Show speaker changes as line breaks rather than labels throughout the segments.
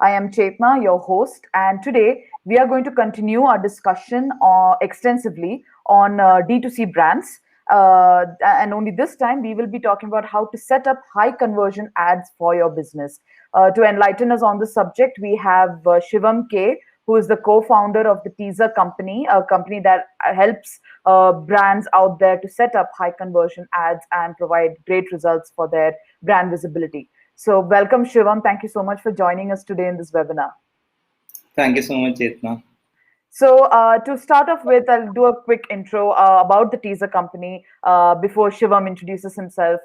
I am Chetna, your host, and today we are going to continue our discussion extensively on D2C brands. And only this time we will be talking about how to set up high conversion ads for your business. To enlighten us on the subject, we have Shivam K, who is the co-founder of the Teaser Company, a company that helps brands out there to set up high conversion ads and provide great results for their brand visibility. So, welcome, Shivam. Thank you so much for joining us today in this webinar.
Thank you so much, Chetna.
So, to start off with, I'll do a quick intro about the Teaser Company before Shivam introduces himself.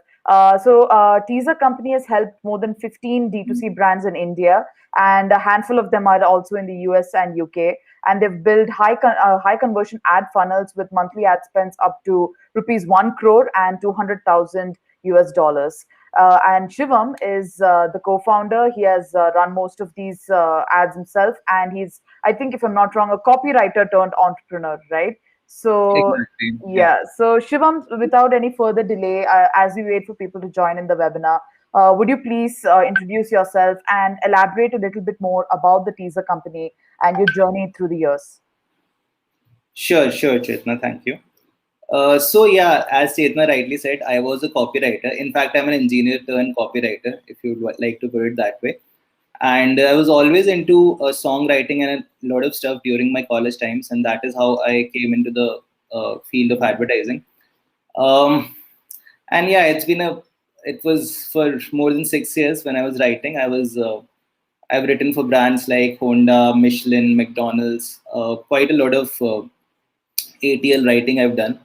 Teaser Company has helped more than 15 D2C brands in India, and a handful of them are also in the US and UK. And they've built high conversion ad funnels with monthly ad spends up to rupees 1 crore and 200,000 US dollars. And Shivam is the co-founder. He has run most of these ads himself, and he's, I think, if I'm not wrong, a copywriter turned entrepreneur, right? So,
Exactly. Yeah.
yeah. So, Shivam, without any further delay, as we wait for people to join in the webinar, would you please introduce yourself and elaborate a little bit more about the Teaser Company and your journey through the years?
Sure, Chetna. Thank you. As Chetna rightly said, I was a copywriter. In fact, I'm an engineer turned copywriter, if you'd like to put it that way. And I was always into songwriting and a lot of stuff during my college times, and that is how I came into the field of advertising. Um, and yeah, it was for more than 6 years when I was writing. I've written for brands like Honda, Michelin, McDonald's, quite a lot of ATL writing I've done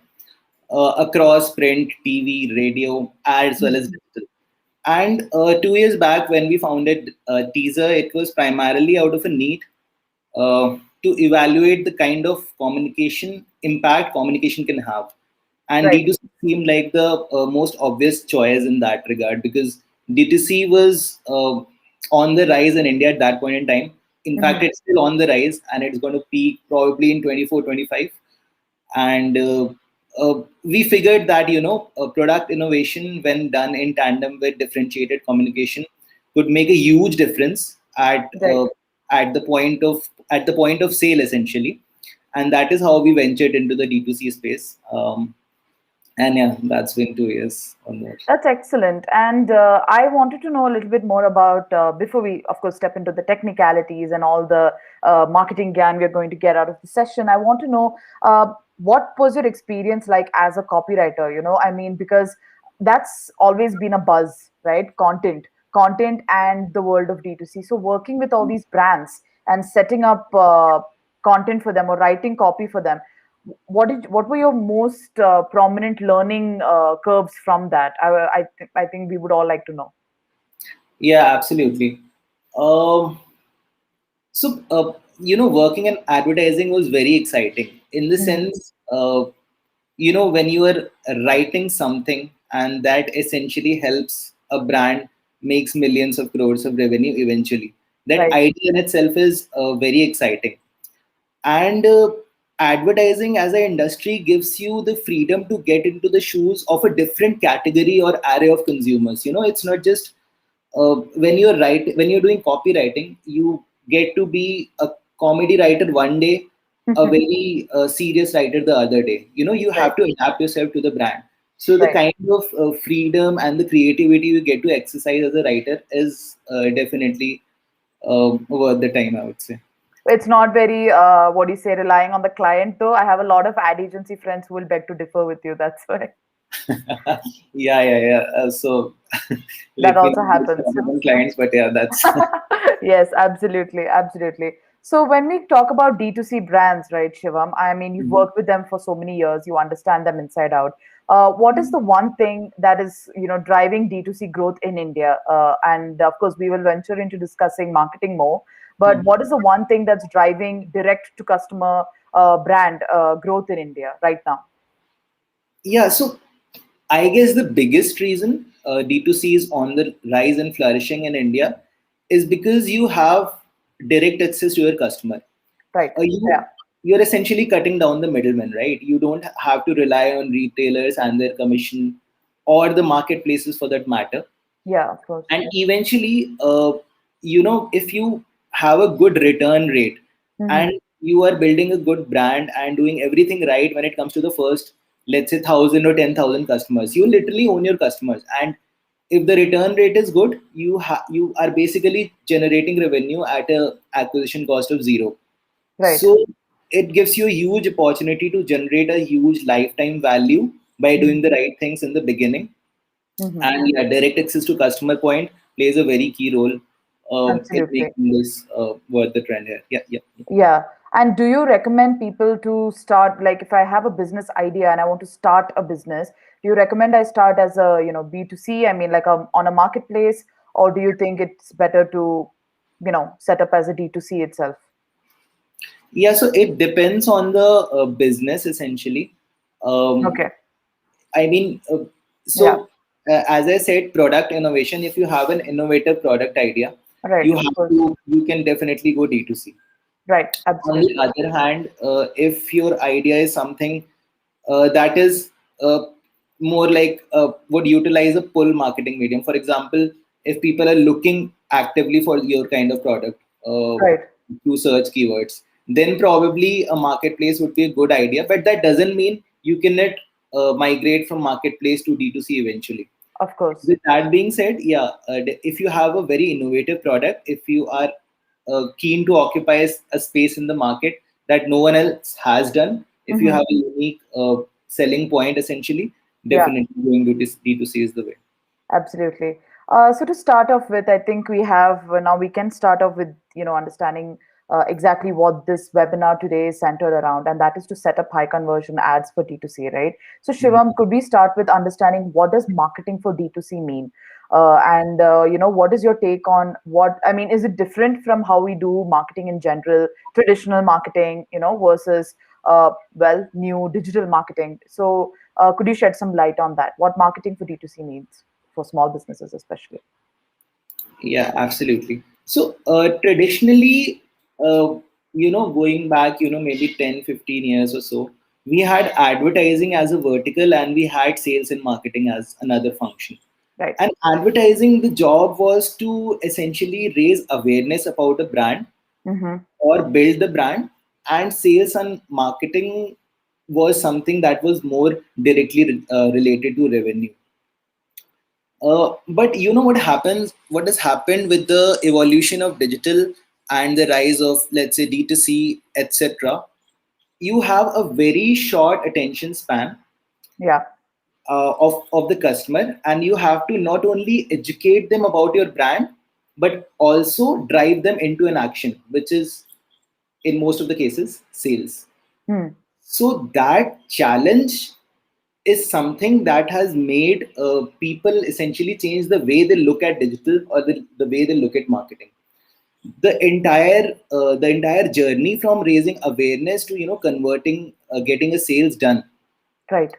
across print, TV, radio, as well as
Mhm.
digital. And 2 years back, when we founded Teaser, it was primarily out of a need to evaluate the kind of communication impact communication can have. And
Right.
D2C seemed like the most obvious choice in that regard because D2C was on the rise in India at that point in time. In fact,
Mhm.
it's still on the rise and it's going to peak probably in 24, 25. And we figured that product innovation when done in tandem with differentiated communication could make a huge difference
Right.
at the point of sale essentially, and that is how we ventured into the D2C space. And yeah, that's been 2 years or more.
That's excellent. And I wanted to know a little bit more about, before we, of course, step into the technicalities and all the marketing GAN we're going to get out of the session. I want to know what was your experience like as a copywriter? I mean, because that's always been a buzz, right? Content and the world of D2C. So working with all these brands and setting up content for them or writing copy for them, what were your most prominent learning curves from that? I think we would all like to know.
Yeah, absolutely. um, Working in advertising was very exciting in the
Mhm.
sense, when you are writing something and that essentially helps a brand makes millions of crores of revenue eventually. That
Right.
idea in itself is very exciting. And advertising as an industry gives you the freedom to get into the shoes of a different category or array of consumers. It's not just when you're doing copywriting, you get to be a comedy writer one day, a very serious writer the other day. You
Right.
have to adapt yourself to the brand. So the
Right.
kind of freedom and the creativity you get to exercise as a writer is definitely worth the time, I would say.
It's not very what do you say, relying on the client, though. I have a lot of ad agency friends who will beg to differ with you. That's why.
Yeah. So
That
let me
also
not
happens.
discount on clients, but yeah, that's
Yes, absolutely, absolutely. So when we talk about D2C brands, right, Shivam, I mean, you've worked with them for so many years, you understand them inside out. What is the one thing that is, driving D2C growth in India? And of course, we will venture into discussing marketing more. But what is the one thing that's driving direct to customer brand growth in India right now?
yeah. So I guess the biggest reason D2C is on the rise and flourishing in India is because you have direct access to your customer.
Right.
Uh, you
Yeah.
you're essentially cutting down the middleman, right? You don't have to rely on retailers and their commission or the marketplaces for that matter.
Yeah, of course.
And eventually, if you have a good return rate,
Mm-hmm.
and you are building a good brand and doing everything right when it comes to the first, let's say, 1,000 or 10,000 customers, you literally own your customers. And if the return rate is good, you are basically generating revenue at a acquisition cost of zero.
Right.
So it gives you a huge opportunity to generate a huge lifetime value by doing the right things in the beginning.
Mm-hmm.
And yeah, direct access to customer point plays a very key role in
Absolutely.
making this worth the trend here. Yeah, yeah, yeah.
Yeah. And do you recommend people to start, like if I have a business idea and I want to start a business, do you recommend I start as a, B2C, I mean like on a marketplace, or do you think it's better to, set up as a D2C itself?
Yeah, so it depends on the business essentially. Um,
Okay.
I mean,
Yeah.
as I said, product innovation. If you have an innovative product idea,
Right. Of course.
you can definitely go D2C.
Right.
On the
Absolutely.
other hand, if your idea is something that is more like would utilize a pull marketing medium, for example, if people are looking actively for your kind of product
Right.
through search keywords, then probably a marketplace would be a good idea. But that doesn't mean you cannot migrate from marketplace to D2C eventually.
Of course.
With that being said, yeah, if you have a very innovative product, if you are keen to occupy a space in the market that no one else has done, if you
Mm-hmm.
have a unique selling point, essentially,
Yeah.
definitely going to D2C is the way.
Absolutely. So to start off with, I think we have now we can start off with understanding exactly what this webinar today is centered around, and that is to set up high conversion ads for D2C, right? So Shivam, could we start with understanding what does marketing for D2C mean? And what is your take on what I mean? Is it different from how we do marketing in general, traditional marketing, versus new digital marketing? So could you shed some light on that? What marketing for D2C means for small businesses, especially?
Yeah, absolutely. So traditionally, going back, maybe 10, 15 years or so, we had advertising as a vertical and we had sales and marketing as another function.
Right.
And advertising, the job was to essentially raise awareness about a brand
Mm-hmm.
or build the brand. And sales and marketing was something that was more directly related to revenue. But you know what happens? What has happened with the evolution of digital and the rise of, let's say, D2C, etc.? You have a very short attention span
Yeah.
of the customer, and you have to not only educate them about your brand, but also drive them into an action, which is in most of the cases sales.
Hmm.
So that challenge is something that has made people essentially change the way they look at digital or the way they look at marketing. The entire journey from raising awareness to converting, getting a sales done,
Right.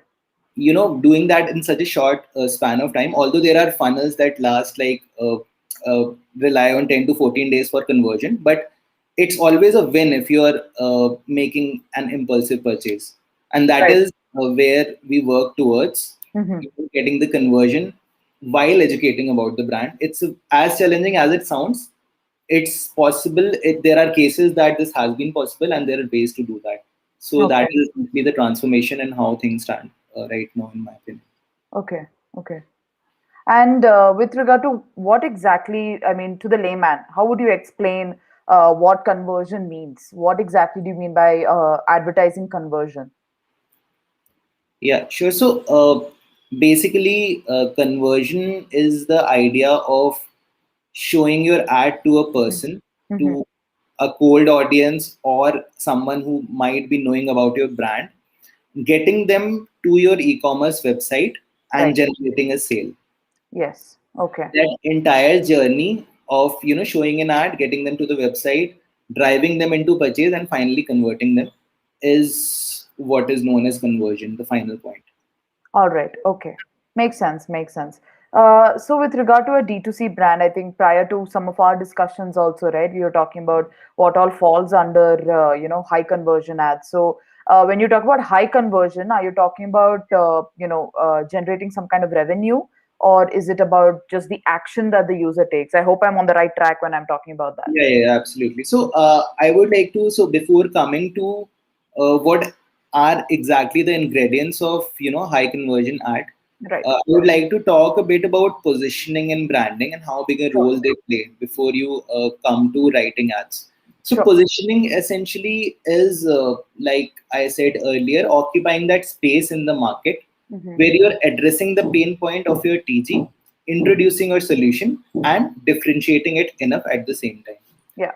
doing that in such a short span of time, although there are funnels that last like rely on 10 to 14 days for conversion, but it's always a win if you are making an impulsive purchase. And that
Right.
is where we work towards
Mm-hmm.
getting the conversion while educating about the brand. It's as challenging as it sounds. It's possible. There are cases that this has been possible, and there are ways to do that. So that
Okay.
is simply the transformation and how things stand right now, in my opinion.
Okay. Okay. And with regard to what exactly, I mean, to the layman, how would you explain what conversion means? What exactly do you mean by advertising conversion?
Yeah, sure. So basically, conversion is the idea of showing your ad to a person,
Mm-hmm.
to a cold audience or someone who might be knowing about your brand, getting them to your e-commerce website and
Right.
generating a sale.
Yes. Okay.
That entire journey of showing an ad, getting them to the website, driving them into purchase, and finally converting them is what is known as conversion, the final point.
All right. Okay. Makes sense. Makes sense. So with regard to a D2C brand, I think prior to some of our discussions also, right, we were talking about what all falls under, high conversion ads. So when you talk about high conversion, are you talking about, generating some kind of revenue, or is it about just the action that the user takes? I hope I'm on the right track when I'm talking about that.
Yeah, absolutely. So I would like to, so before coming to what are exactly the ingredients of, high conversion ad,
Right.
I would like to talk a bit about positioning and branding and how big a
Sure.
role they play before you come to writing ads. So
Sure.
positioning essentially is, like I said earlier, occupying that space in the market
Hmm.
where you're addressing the pain point of your TG, introducing your solution, and differentiating it enough at the same time.
Yeah.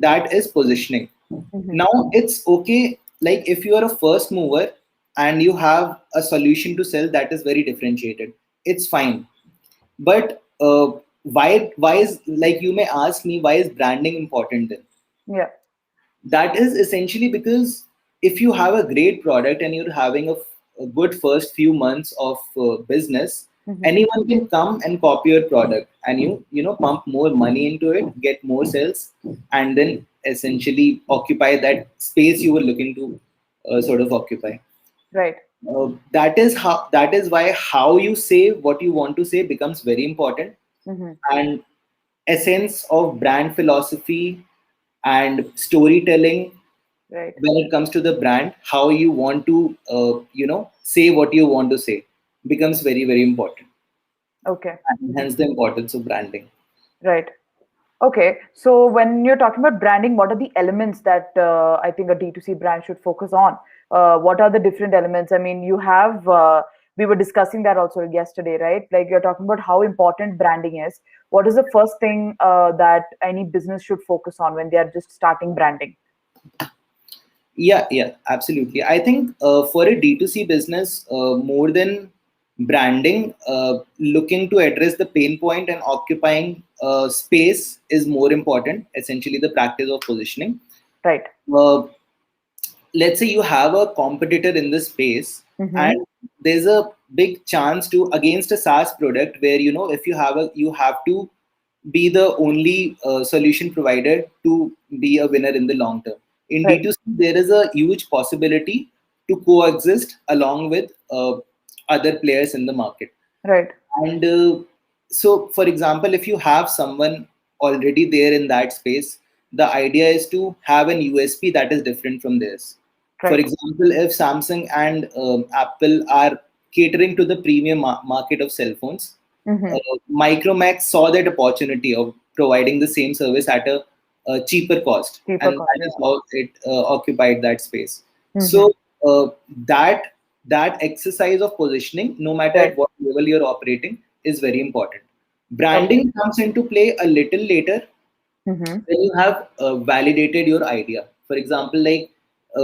That is positioning.
Hmm.
Now it's okay, like if you are a first mover and you have a solution to sell that is very differentiated, it's fine. But why is, like, you may ask me, why is branding important then?
Yeah.
That is essentially because if you have a great product and you're having a good first few months of business,
Hmm.
anyone can come and copy your product, and you know pump more money into it, get more sales, and then essentially occupy that space you were looking to sort of occupy.
Right.
That is why how you say what you want to say becomes very important.
Hmm.
And essence of brand philosophy and storytelling
Right.
when it comes to the brand, how you want to say what you want to say becomes very, very important,
Okay.
and hence the importance of branding.
Right. Okay, so when you're talking about branding, what are the elements that I think a D2C brand should focus on? What are the different elements? I mean, we were discussing that also yesterday, right? Like you're talking about how important branding is. What is the first thing that any business should focus on when they are just starting branding?
Yeah, absolutely. I think for a D2C business, more than branding, looking to address the pain point and occupying space is more important. Essentially, the practice of positioning.
Right.
Uh, let's say you have a competitor in this space,
Mm-hmm.
and there's a big chance to against a SaaS product where, if you have to be the only solution provider to be a winner in the long term. In
Right.
D2C, there is a huge possibility to coexist along with other players in the market.
Right.
And so, for example, if you have someone already there in that space, the idea is to have an USP that is different from theirs. For
Right.
example, if Samsung and Apple are catering to the premium market of cell phones,
Mm-hmm.
Micromax saw that opportunity of providing the same service at a cheaper cost,
Cheaper
and
cost.
that is
Yeah.
how it occupied that space.
Mm-hmm.
So uh, that that exercise of positioning, no matter
Right.
at what level you're operating, is very important.
Okay.
Branding comes into play a little later
Mm-hmm.
when you have validated your idea. For example, like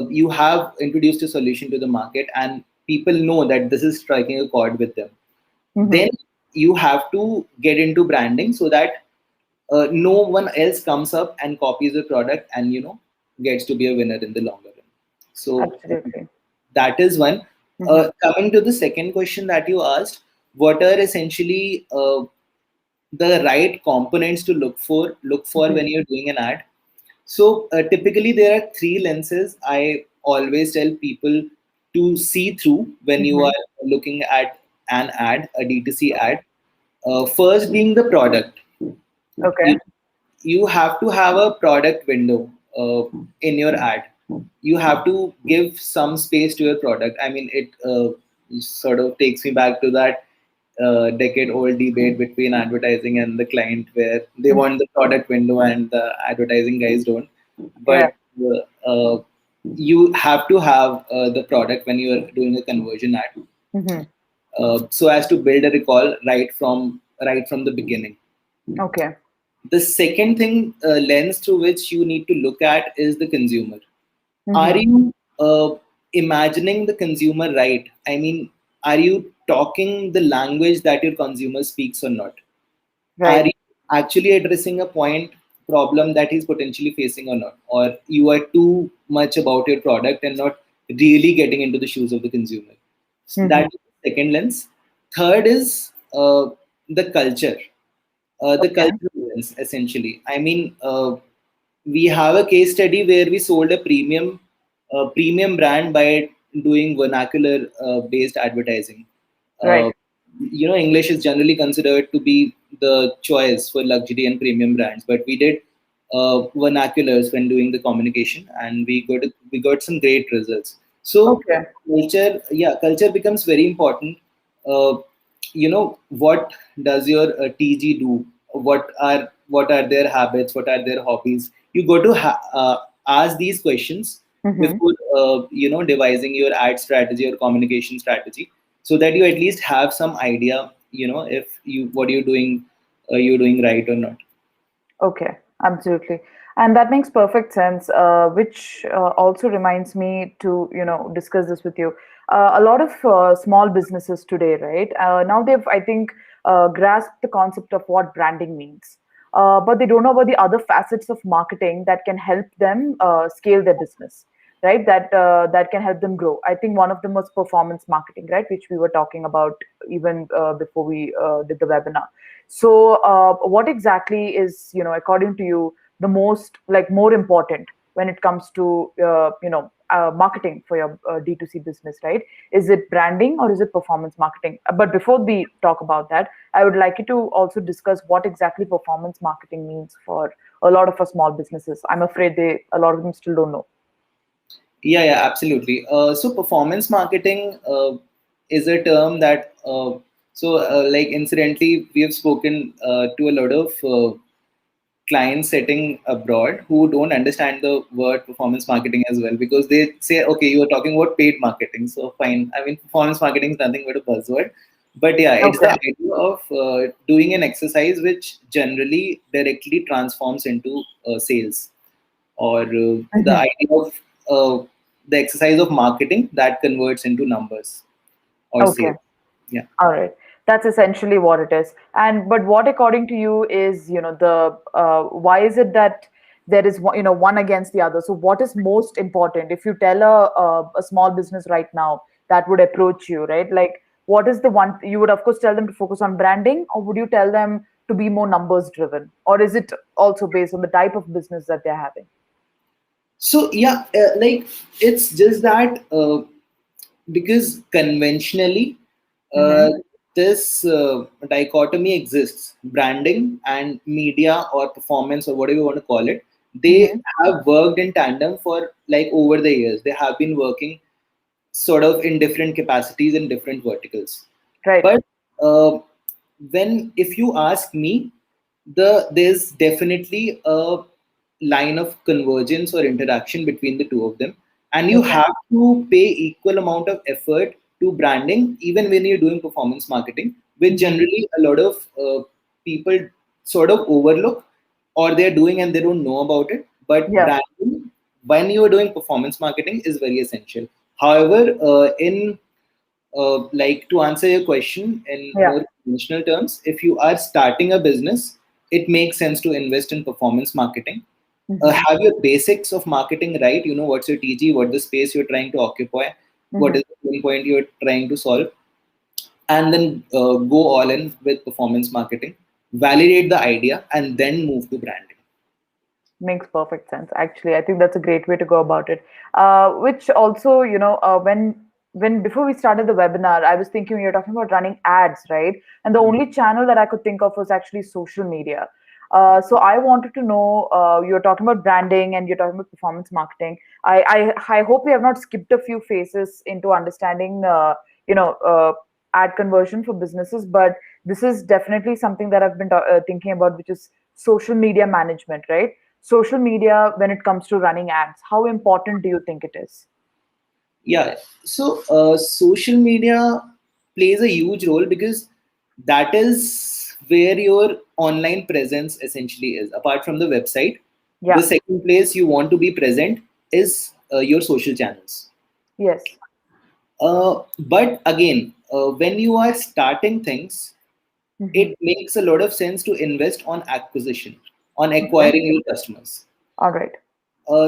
you have introduced a solution to the market, and people know that this is striking a chord with them.
Mm-hmm.
Then you have to get into branding so that no one else comes up and copies the product and gets to be a winner in the longer run. So
Absolutely.
that is one.
Mm-hmm.
Coming to the second question that you asked, what are essentially the right components to look for
Mm-hmm.
when you're doing an ad? So typically there are three lenses I always tell people to see through when you
Mm-hmm.
are looking at an ad, a D2C ad. First being the product.
Okay.
You, you have to have a product window in your ad. You have to give some space to your product. I mean, it sort of takes me back to that decade-old debate between advertising and the client, where they
Mhm.
want the product window and the advertising guys don't.
Yeah.
But you have to have the product when you are doing a conversion ad,
Mm-hmm.
so as to build a recall right from the beginning.
Okay.
The second thing, lens through which you need to look at is the consumer. Are
Mm-hmm.
you imagining the consumer right? I mean, are you talking the language that your consumer speaks or not? Are
Right.
you actually addressing a point problem that he's potentially facing or not? Or you are too much about your product and not really getting into the shoes of the consumer?
Mm-hmm.
That is the second lens. Third is the culture, the
Okay.
cultural lens, essentially. I mean, we have a case study where we sold a premium brand by doing vernacular based advertising.
Right.
English is generally considered to be the choice for luxury and premium brands, but we did vernaculars when doing the communication, and we got some great results. So
Okay.
culture becomes very important. uh, what does your TG do? What are their habits? What are their hobbies? You go to ask these questions
Mm-hmm.
before devising your ad strategy or communication strategy, so that you at least have some idea, if you're doing right or not.
Okay, absolutely. And that makes perfect sense, which also reminds me to, discuss this with you. A lot of small businesses today, right? Now they've, I think, grasped the concept of what branding means. But they don't know about the other facets of marketing that can help them scale their business, right? That can help them grow. I think one of them was performance marketing, right, which we were talking about even before we did the webinar. So, what exactly is, according to you, the most like more important when it comes to, marketing for your D2C business, right? Is it branding or is it performance marketing? But before we talk about that, I would like you to also discuss what exactly performance marketing means for a lot of our small businesses. I'm afraid a lot of them still don't know.
Yeah, absolutely. So performance marketing is a term that like incidentally we have spoken to a lot of clients sitting abroad who don't understand the word performance marketing as well, because they say, okay, you are talking about paid marketing, so fine. I mean, performance marketing is nothing but a buzzword, but yeah, it's the
Okay.
idea of doing an exercise which generally directly transforms into sales, or the
Hmm.
idea of uh, the exercise of marketing that converts into numbers or
Okay.
sales. Yeah.
All right. That's essentially what it is. And but what, according to you, is the why is it that there is one against the other? So what is most important? If you tell a small business right now that would approach you, right? Like, what is the one you would of course tell them to focus on branding, or would you tell them to be more numbers driven, or is it also based on the type of business that they're having?
So yeah, like it's just that because conventionally
Mm-hmm.
uh, this dichotomy exists: branding and media or performance or whatever you want to call it. They
Mm-hmm.
have worked in tandem for like over the years. They have been working sort of in different capacities in different verticals.
Right.
But when if you ask me, there's definitely a line of convergence or interaction between the two of them, and you
Okay.
have to pay equal amount of effort to branding even when you're doing performance marketing, which
Mm-hmm.
generally a lot of people sort of overlook, or they're doing and they don't know about it. But
Yeah.
branding when you are doing performance marketing is very essential. However, in like to answer your question in
Yeah.
more conventional terms, if you are starting a business, it makes sense to invest in performance marketing.
Mm-hmm.
Have your basics of marketing right. You know what's your TG, what the space you're trying to occupy, what
Mm-hmm.
is the pain point you're trying to solve, and then go all in with performance marketing. Validate the idea and then move to branding.
Makes perfect sense. Actually, I think that's a great way to go about it. Which also, when before we started the webinar, I was thinking you're talking about running ads, right? And the only channel that I could think of was actually social media. So I wanted to know, you're talking about branding and you're talking about performance marketing. I hope we have not skipped a few phases into understanding, ad conversion for businesses, but this is definitely something that I've been thinking about, which is social media management, right? Social media when it comes to running ads, how important do you think it is?
Yeah, so social media plays a huge role because that is where your online presence essentially is. Apart from the website, the
Yeah.
second place you want to be present is your social channels.
Yes.
But again, when you are starting things,
Hmm.
it makes a lot of sense to invest on acquisition, on
Okay.
acquiring new customers.
All right.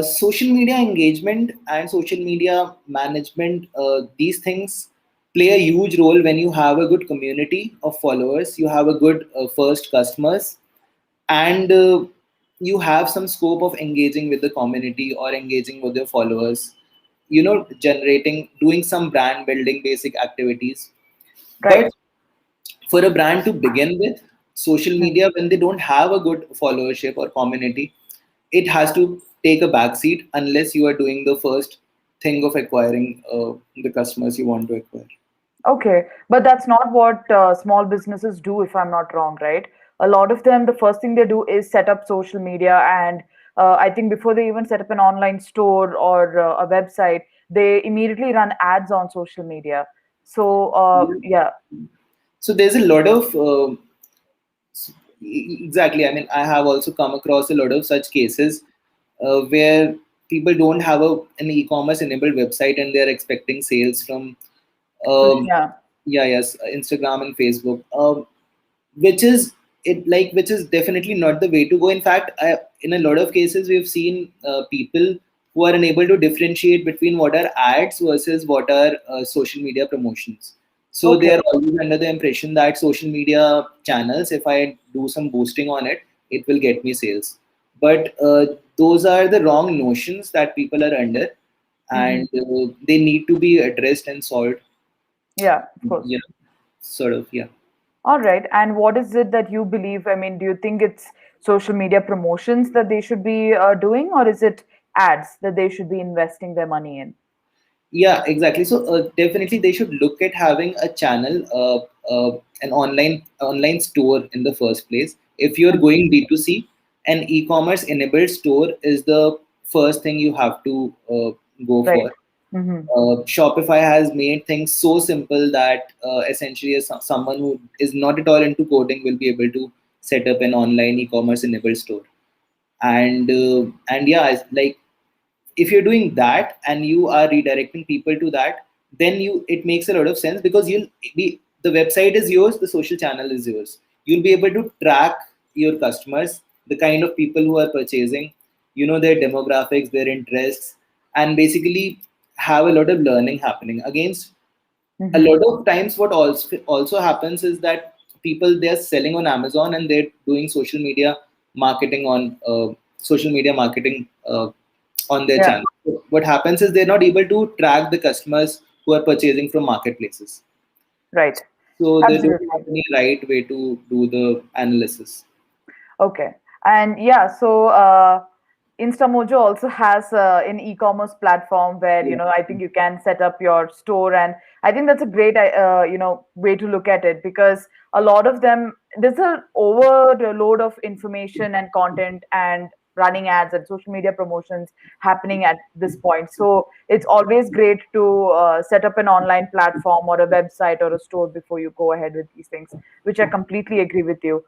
Social media engagement and social media management, these things play a huge role when you have a good community of followers, you have a good first customers, and you have some scope of engaging with the community or engaging with your followers, generating, doing some brand building basic activities.
Right.
But for a brand to begin with, social media, when they don't have a good followership or community, it has to take a backseat unless you are doing the first thing of acquiring the customers you want to acquire.
Okay, but that's not what small businesses do, if I'm not wrong, right? A lot of them, the first thing they do is set up social media, and I think before they even set up an online store or a website, they immediately run ads on social media. So, yeah,
So there's a lot of exactly. I mean, I have also come across a lot of such cases where people don't have an e-commerce enabled website and they're expecting sales from
social,
um,
yeah.
yeah, yes, Instagram and Facebook. Which is which is definitely not the way to go. In fact, in a lot of cases we've seen people who are unable to differentiate between what are ads versus what are social media promotions. So they
Okay.
are always under the impression that social media channels, if I do some boosting on it, it will get me sales. But those are the wrong notions that people are under,
Hmm.
and they need to be addressed and solved.
Yeah, of course.
You know, sort of, yeah.
All right. And what is it that you believe? I mean, do you think it's social media promotions that they should be doing, or is it ads that they should be investing their money in?
Yeah, exactly. So definitely they should look at having a channel, an online store in the first place. If you're going D2C, an e-commerce enabled store is the first thing you have to go
Right.
for.
Hmm.
Shopify has made things so simple that essentially someone who is not at all into coding will be able to set up an online e-commerce enabled store. And yeah, like if you're doing that and you are redirecting people to that, then you it makes a lot of sense because you'll be the website is yours, the social channel is yours. You'll be able to track your customers, the kind of people who are purchasing, their demographics, their interests, and basically have a lot of learning happening. Against a
Hmm.
lot of times, what also happens is that people they're selling on Amazon and they're doing marketing on social media marketing on their
Yeah.
channel. So what happens is they're not able to track the customers who are purchasing from marketplaces.
Right.
So they don't have
Absolutely.
any right way to do the analysis.
Okay. And yeah, so Instamojo also has an e-commerce platform where,
Yeah.
I think you can set up your store, and I think that's a great, way to look at it, because a lot of them, there's a overload of information and content and running ads and social media promotions happening at this point. So it's always great to set up an online platform or a website or a store before you go ahead with these things, which I completely agree with you.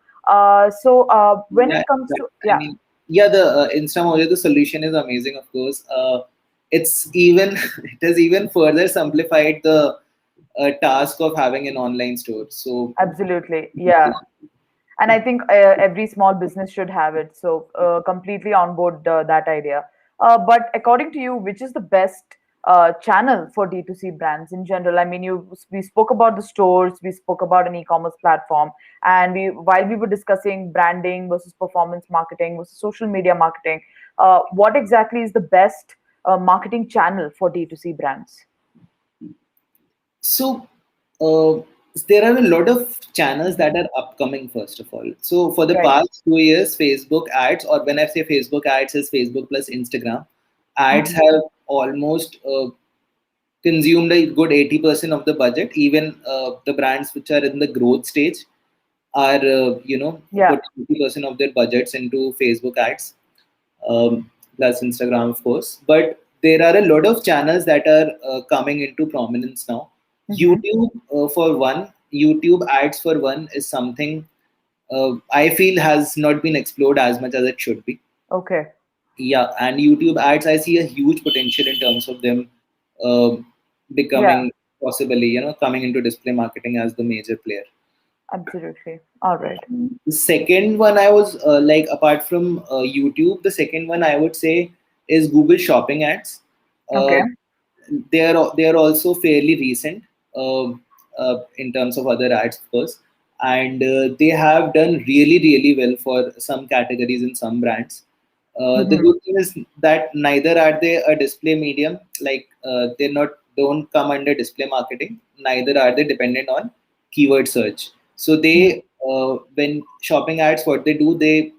So when
Yeah,
it comes
exactly.
to,
I
yeah,
mean, yeah, the Instam audio, the solution is amazing, of course. It's even it has even further simplified the task of having an online store. So
absolutely, yeah. And I think every small business should have it. So completely on board that idea. But according to you, which is the best channel for D2C brands in general? I mean, we spoke about the stores, we spoke about an e-commerce platform, and while we were discussing branding versus performance marketing versus social media marketing, what exactly is the best marketing channel for D2C brands?
So uh, there are a lot of channels that are upcoming, first of all. So for the
Right.
past 2 years, Facebook ads, or when I say Facebook ads, is Facebook plus Instagram. Ads
Mhm.
have almost consumed a good 80% of the budget. Even the brands which are in the growth stage are,
Yeah.
putting 80% of their budgets into Facebook ads, plus Instagram, of course. But there are a lot of channels that are coming into prominence now.
Hmm.
YouTube ads for one is something I feel has not been explored as much as it should be.
Okay.
Yeah, and YouTube ads, I see a huge potential in terms of them uh,
Yeah.
becoming possibly, coming into display marketing as the major player.
Absolutely. All right.
The second one I was apart from YouTube, the second one I would say is Google Shopping ads.
Okay.
Uh, they are also fairly recent in terms of other ads, of course, and they have done really well for some categories and some brands. The
Hmm.
good thing is that neither are they a display medium, like they not don't come under display marketing. Neither are they dependent on keyword search. So
Mhm.
they, when shopping ads, what they do, they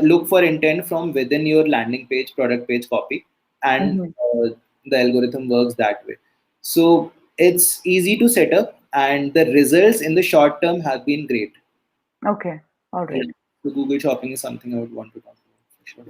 look for intent from within your landing page, product page copy, and
Mhm.
the algorithm works that way. So it's easy to set up, and the results in the short term have been great.
Okay. All
Yeah.
right.
So Google Shopping is something I would want to talk about for sure.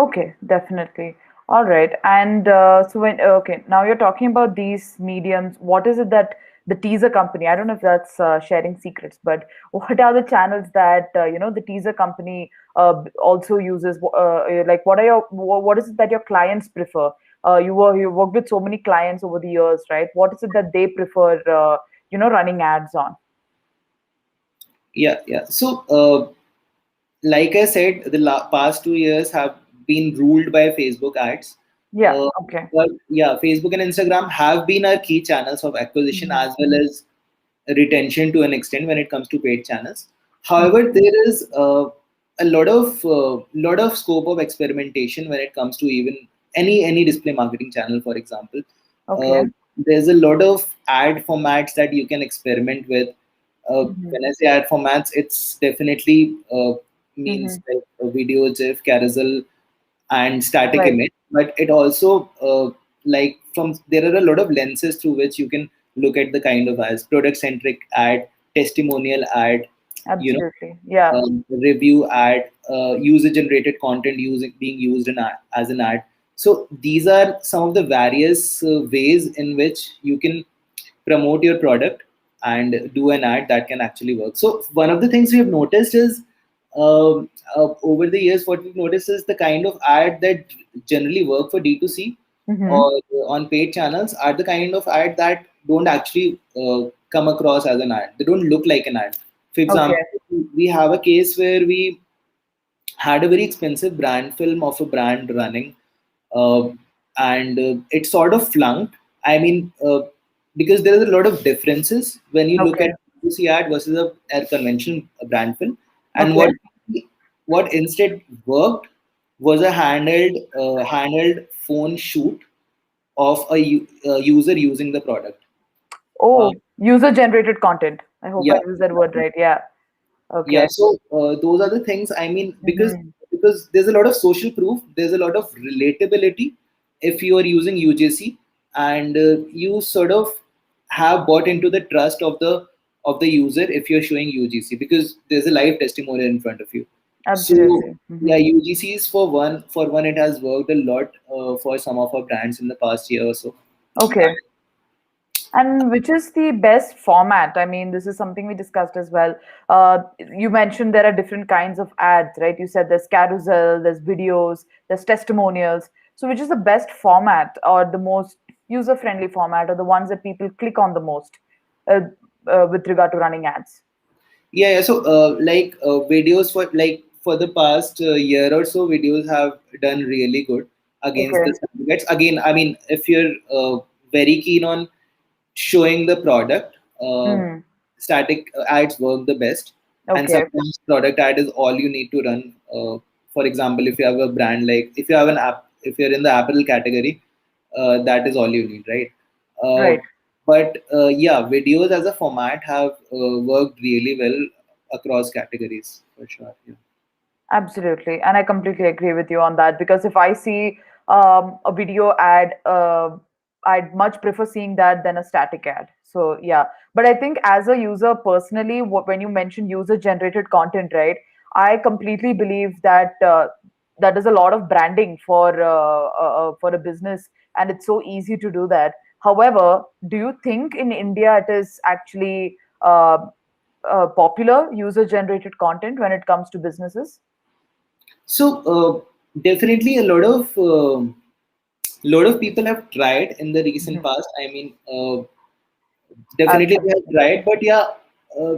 Okay, definitely. All right. And so when okay, now you're talking about these mediums. What is it that the teaser company? I don't know if that's sharing secrets, but what are the channels that the teaser company also uses? Like, what are what is it that your clients prefer? You worked with so many clients over the years, right? What is it that they prefer? Running ads on.
Yeah, yeah. So, like I said, the past 2 years have been ruled by Facebook ads.
Yeah.
Uh,
Okay.
but yeah, Facebook and Instagram have been our key channels of acquisition
Hmm.
as well as retention to an extent when it comes to paid channels. However,
Hmm.
there is a lot of scope of experimentation when it comes to even any display marketing channel, for example.
Okay.
Uh, there's a lot of ad formats that you can experiment with.
Hmm.
When I say ad formats, it's definitely
Hmm.
means like a video, GIF, carousel, and static
Right.
image, but it also like from there are a lot of lenses through which you can look at the kind of ads: product centric ad, testimonial ad, you know,
Absolutely. Yeah.
review ad, user generated content using being used in as an ad. So these are some of the various ways in which you can promote your product and do an ad that can actually work. So one of the things we have noticed is over the years, what we've noticed is the kind of ad that generally work for D2C
Mm-hmm.
or on paid channels are the kind of ad that don't actually come across as an ad. They don't look like an ad. For
Okay.
example, we have a case where we had a very expensive brand film of a brand running, uh, and it sort of flunked. I mean, because there is a lot of differences when you look
Okay.
at B2C ad versus a conventional brand film, and
Okay.
what instead worked was a handheld phone shoot of a user using the product. Uh,
Oh, user generated content. I hope I
yeah,
used that word
exactly.
right. Yeah.
Yeah,
Okay.
so those are the things. I mean,
Mm-hmm.
because there's a lot of social proof, there's a lot of relatability if you are using UJC, and you sort of have bought into the trust of the user if you're showing UGC because there's a live testimonial in front of you. So
Absolutely.
yeah,
Mm-hmm.
UGCs for one, it has worked a lot for some of our brands in the past year or so.
Okay. And which is the best format? I mean, this is something we discussed as well. You mentioned there are different kinds of ads, right? You said there's carousel, there's videos, there's testimonials. So, which is the best format or the most user friendly format or the ones that people click on the most uh, with regard to running ads?
Yeah, yeah. So, videos for the past year or so, videos have done really good against
Okay.
the targets. Again, I mean, if you're very keen on showing the product,
Mm.
static ads work the best, and
Okay.
sometimes product ad is all you need to run. For example, if you have a brand like if you have an app, if you're in the Apple category, that is all you need, right? Uh,
Right.
but yeah, videos as a format have worked really well across categories for sure. Yeah.
Absolutely. And I completely agree with you on that because if I see a video ad, I'd much prefer seeing that than a static ad. So, yeah. But I think as a user personally, when you mention user generated content, right, I completely believe that that is a lot of branding for a business and it's so easy to do that. However, do you think in India it is actually popular user generated content when it comes to businesses?
So definitely lot of people have tried in the recent
Mhm.
past. I mean, definitely they have
Absolutely.
tried, but yeah, uh,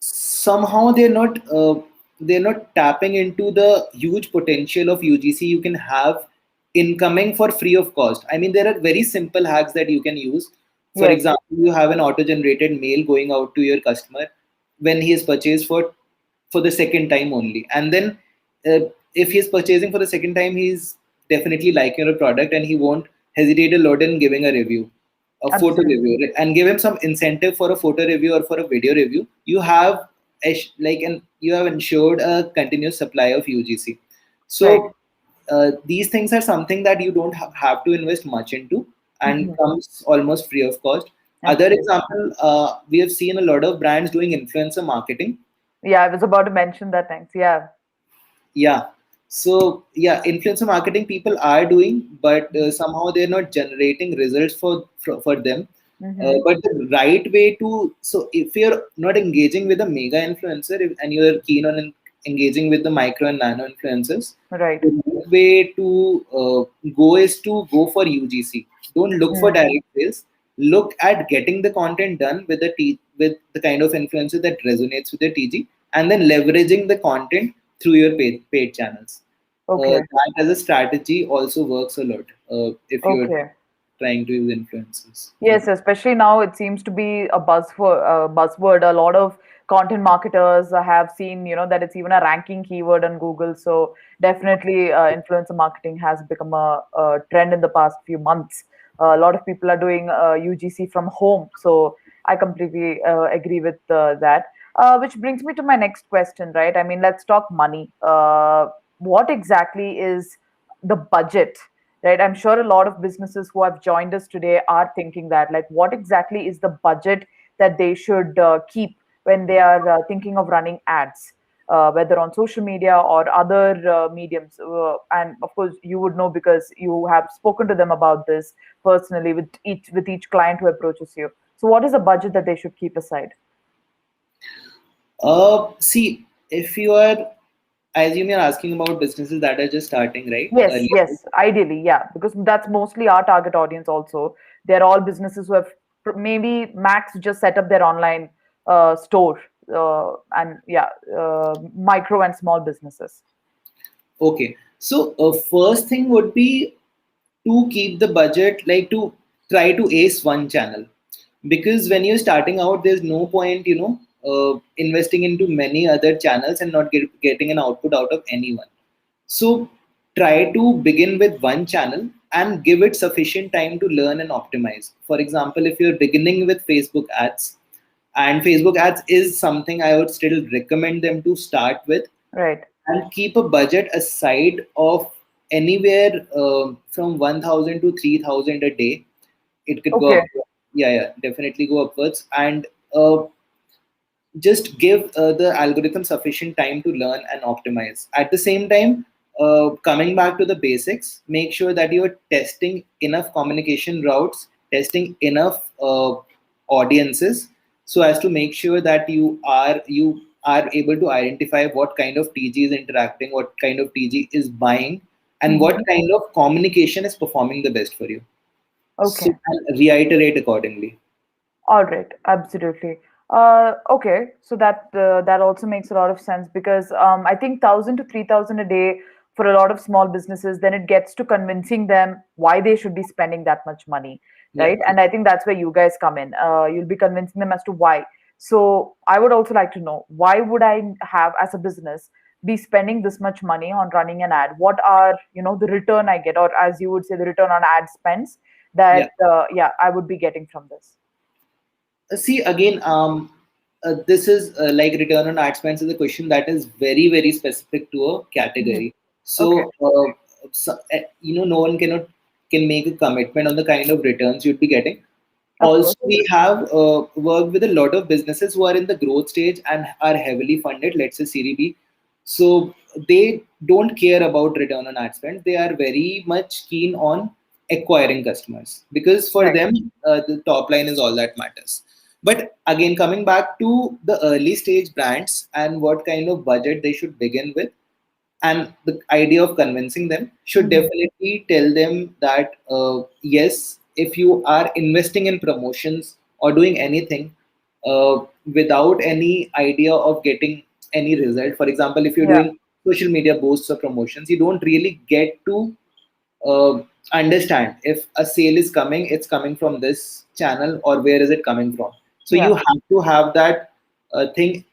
somehow they're not tapping into the huge potential of UGC you can have incoming for free of cost. I mean, there are very simple hacks that you can use. For
Yes,
example, you have an auto-generated mail going out to your customer when he has purchased for the second time only, and then if he's purchasing for the second time, he's definitely liking your product and he won't hesitate a lot in giving a review. a photo
Absolutely.
review, and give him some incentive for a photo review or for a video review, you have you have ensured a continuous supply of UGC.
Right.
So these things are something that you don't have to invest much into and
Mhm.
comes almost free of cost. Other
Absolutely.
example, we have seen a lot of brands doing influencer marketing.
Yeah, I was about to mention that. Thanks. Yeah.
Yeah. So yeah, influencer marketing people are doing, but somehow they're not generating results for them.
Mm-hmm.
But the right way to, so if you're not engaging with a mega influencer and you're keen on engaging with the micro and nano influencers,
Right.
the right way to go is to go for UGC. Don't look for
Mm.
direct sales. Look at getting the content done with with the kind of influencer that resonates with your TG, and then leveraging the content through your paid channels.
Okay.
That as a strategy also works a lot if you're
Okay.
trying to use influencers. Yeah.
Yes, especially now it seems to be a buzzword. A lot of content marketers have seen, that it's even a ranking keyword on Google. So definitely, influencer marketing has become a trend in the past few months. A lot of people are doing UGC from home. So I completely agree with that. Which brings me to my next question, right? I mean, let's talk money. What exactly is the budget? Right, I'm sure a lot of businesses who have joined us today are thinking that, like, what exactly is the budget that they should keep when they are thinking of running ads, whether on social media or other mediums, and of course you would know because you have spoken to them about this personally with each client who approaches you. So what is the budget that they should keep aside?
See, if you are, I assume you're asking about businesses that are just starting, right?
Yes,
Early.
yes, ideally, yeah, because that's mostly our target audience also. They're all businesses who have maybe max just set up their online store, and yeah, micro and small businesses.
Okay. So, first thing would be to keep the budget, like to try to ace one channel, because when you're starting out there's no point investing into many other channels and not getting an output out of anyone. So try to begin with one channel and give it sufficient time to learn and optimize. For example, if you're beginning with Facebook ads, and Facebook ads is something I would still recommend them to start with,
Right.
and keep a budget aside of anywhere from 1000 to 3000 a day. It could go
Okay.
up. Yeah, yeah, definitely go upwards. And just give the algorithm sufficient time to learn and optimize. At the same time, coming back to the basics, make sure that you are testing enough communication routes, testing enough audiences, so as to make sure that you are able to identify what kind of TG is interacting, what kind of TG is buying, and what
Hmm.
kind of communication is performing the best for you. So
Okay.
and reiterate accordingly.
All right, absolutely. Okay, so that also makes a lot of sense because I think 1,000 to 3,000 a day for a lot of small businesses, then it gets to convincing them why they should be spending that much money,
Yeah.
right? And I think that's where you guys come in. You'll be convincing them as to why. So I would also like to know, why would I have, as a business, be spending this much money on running an ad? What are, the return I get, or as you would say, the return on ad spends
Yeah.
that yeah, I would be getting from this?
See again, this is like return on ad spends is a question that is very very specific to a
Mhm.
category.
Okay,
No one can make a commitment on the kind of returns you'd be getting.
of
Also,
course.
we have worked with a lot of businesses who are in the growth stage and are heavily funded, let's say Series B. So they don't care about return on ad spend. They are very much keen on acquiring customers, because for
Right.
them, the top line is all that matters. But again, coming back to the early stage brands and what kind of budget they should begin with, and the idea of convincing them should
Mhm.
definitely tell them that yes, if you are investing in promotions or doing anything without any idea of getting any result, for example, if you're
Yeah.
doing social media boosts or promotions, you don't really get to uh, understand if a sale is coming, it's coming from this channel or where is it coming from. So
Yeah.
you have to have that thing.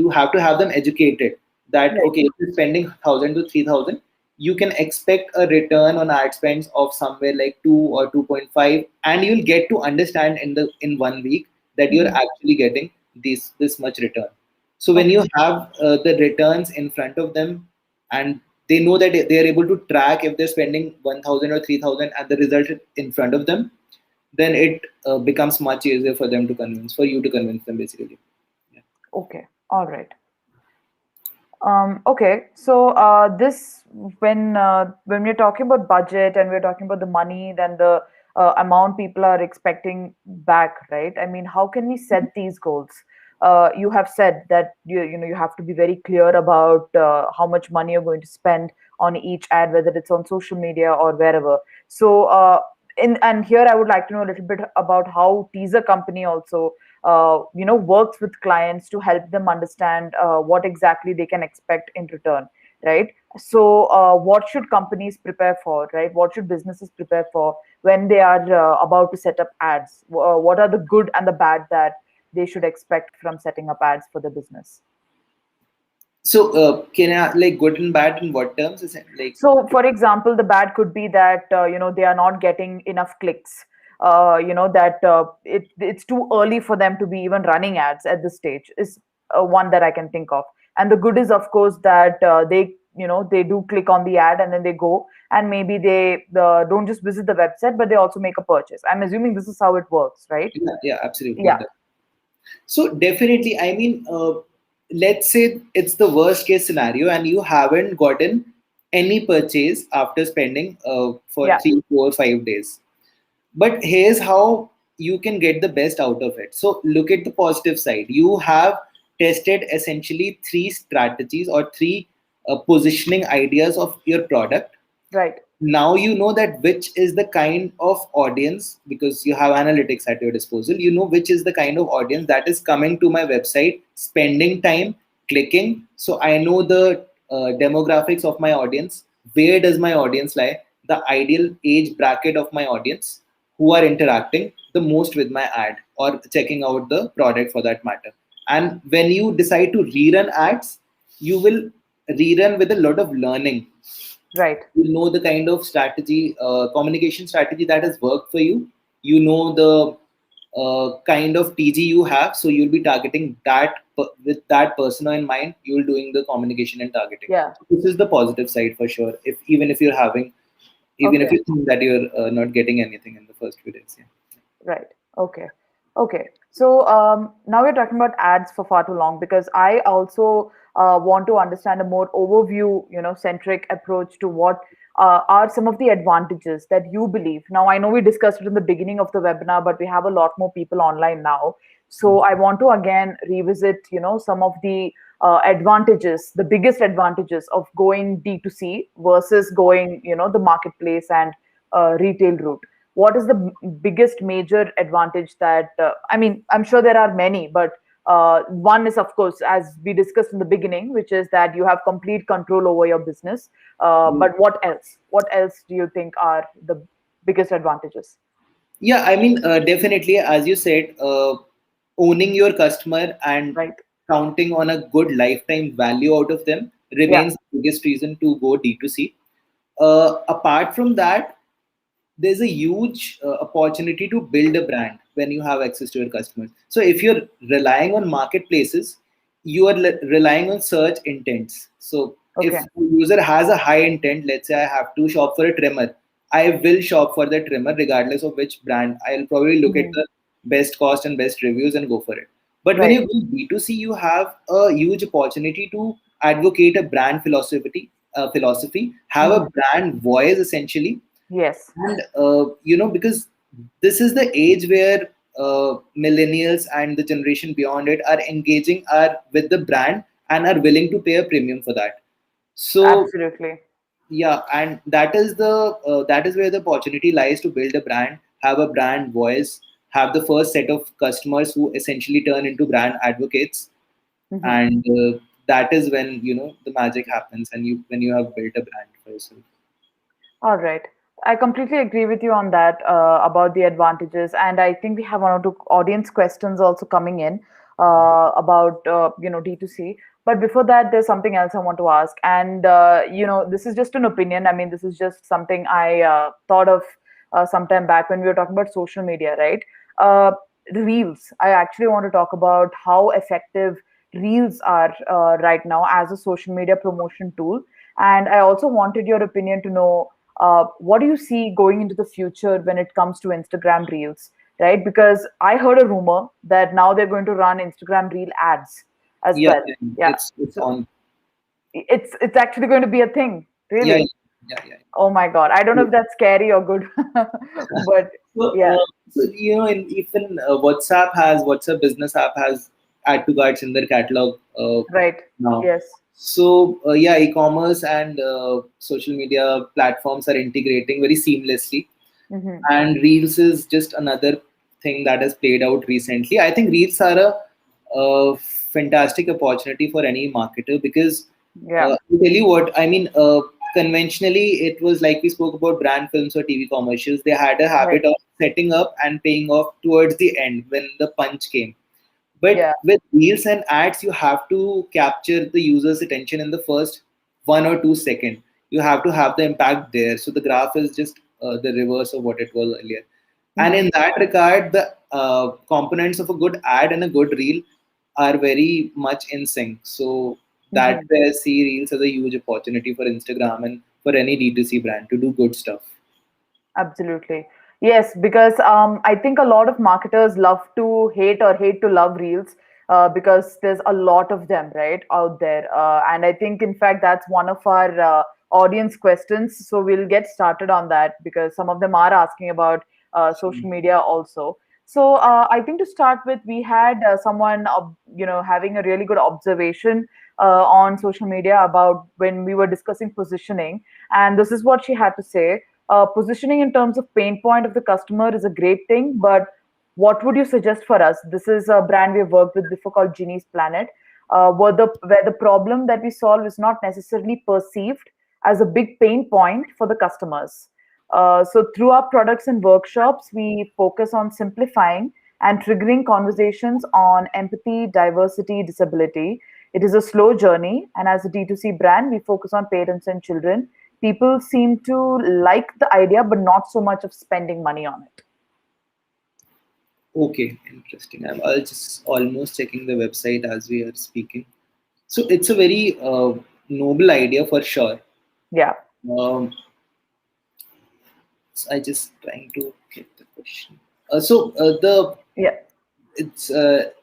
You have to have them educated that
Right.
okay, if you're spending 1000 to 3000, you can expect a return on ad spends of somewhere like 2 or 2.5, and you'll get to understand in 1 week that you're
Hmm.
actually getting this much return. So when
Okay.
you have the returns in front of them, and they know that they are able to track if they're spending 1000 or 3000 and the result is in front of them, then it becomes much easier for you to convince them basically. Yeah.
Okay. All right. Okay, so this when we're talking about budget and we're talking about the money, then the amount people are expecting back, right? I mean, how can we set these goals? You have said that you have to be very clear about how much money you're going to spend on each ad, whether it's on social media or wherever. So, and here I would like to know a little bit about how teaser company also works with clients to help them understand what exactly they can expect in return, right? So what should companies prepare for, right? What should businesses prepare for when they are about to set up ads? What are the good and the bad that they should expect from setting up ads for the business?
So can I like good and bad in what terms? Is it like
So, for example, the bad could be that they are not getting enough clicks. That it's too early for them to be even running ads at this stage is one that I can think of. And the good is, of course, that they do click on the ad and then they go and maybe they don't just visit the website, but they also make a purchase. I'm assuming this is how it works, right?
yeah, yeah, absolutely.
Yeah,
It does. So definitely, I mean, let's say it's the worst case scenario and you haven't gotten any purchase after spending for
yeah,
3, 4, 5 days. But here's how you can get the best out of it. So look at the positive side. You have tested essentially three strategies or three positioning ideas of your product.
right,
Now you know that which is the kind of audience, because you have analytics at your disposal. You know which is the kind of audience that is coming to my website, spending time, clicking. So I know the demographics of my audience. Where does my audience lie? The ideal age bracket of my audience who are interacting the most with my ad or checking out the product for that matter. And when you decide to rerun ads, you will rerun with a lot of learning.
right.
You know the kind of strategy, communication strategy that has worked for you. You know the kind of TG you have, so you'll be targeting with that persona in mind. You're doing the communication and targeting.
Yeah.
This is the positive side for sure. If even if you're having, even if
Okay.
you think that you're not getting anything in the first few days, yeah.
Right. Okay. Okay. So now we're talking about ads for far too long because I also want to understand a more overview, centric approach to what are some of the advantages that you believe. Now, I know we discussed it in the beginning of the webinar, but we have a lot more people online now. So I want to again revisit, some of the advantages, the biggest advantages of going D2C versus going, the marketplace and retail route. What is the biggest major advantage that I mean, I'm sure there are many, but one is, of course, as we discussed in the beginning, which is that you have complete control over your business. But what else do you think are the biggest advantages?
Yeah, I mean, definitely, as you said, owning your customer and
Right.
counting on a good lifetime value out of them
Yeah.
remains the biggest reason to go D2C. Apart from that, there's a huge opportunity to build a brand when you have access to your customers. So if you're relying on marketplaces, you are relying on search intents. So if
Okay.
a user has a high intent, let's say I have to shop for a trimmer, I will shop for the trimmer regardless of which brand. I'll probably look at
Hmm.
the best cost and best reviews and go for it. But when
Right.
you do B2C, you have a huge opportunity to advocate a brand philosophy, have a
Hmm.
brand voice essentially.
Yes.
And because this is the age where millennials and the generation beyond it are engaging are with the brand and are willing to pay a premium for that. So
Absolutely.
yeah, and that is where the opportunity lies to build a brand, have a brand voice, have the first set of customers who essentially turn into brand advocates.
Hmm.
And that is when the magic happens, and when you have built a brand for yourself.
All right. I completely agree with you on that about the advantages. And I think we have one or two audience questions also coming in. about D2C. But before that, there's something else I want to ask, and this is just an opinion. I mean, this is just something I thought of some time back when we were talking about social media, right? Uh, Reels. I actually want to talk about how effective Reels are right now as a social media promotion tool, and I also wanted your opinion to know what do you see going into the future when it comes to Instagram Reels, right? Because I heard a rumor that now they're going to run Instagram Reel ads as
Yeah,
well.
yeah,
Yeah.
it's
So
on.
it's actually going to be a thing,
Yeah,
really.
yeah, yeah.
Oh my God. I don't know
Yeah.
if that's scary or good, but
So,
yeah,
even WhatsApp business app has add to carts in their catalog
right.
now.
Yes.
So yeah, e-commerce and social media platforms are integrating very seamlessly,
Hmm.
and Reels is just another thing that has played out recently. I think Reels are a fantastic opportunity for any marketer because
Yeah.
to tell you what I mean. Conventionally, it was like we spoke about brand films or TV commercials. They had a
Right.
habit of setting up and paying off towards the end when the punch came. But
Yeah.
with reels and ads, you have to capture the user's attention in the first 1 or 2 seconds. You have to have the impact there. So the graph is just the reverse of what it was earlier. And
Hmm.
in that regard, the components of a good ad and a good reel are very much in sync. So that
Hmm.
way I see reels as a huge opportunity for Instagram and for any D2C brand to do good stuff.
Absolutely. Yes, because I think a lot of marketers love to hate or hate to love reels because there's a lot of them, right, out there. And I think, in fact, that's one of our audience questions. So we'll get started on that because some of them are asking about social media also. So I think to start with, we had someone, having a really good observation on social media about when we were discussing positioning. And this is what she had to say. Positioning in terms of pain point of the customer is a great thing, but what would you suggest for us? This is a brand we've worked with before called Genie's Planet, where the problem that we solve is not necessarily perceived as a big pain point for the customers. So through our products and workshops, we focus on simplifying and triggering conversations on empathy, diversity, disability. It is a slow journey, and as a D2C brand, we focus on parents and children. People seem to like the idea, but not so much of spending money on it.
Okay, interesting. I'll just almost checking the website as we are speaking. So it's a very noble idea for sure.
Yeah,
Um, so I just trying to get the question. The
yeah.
it's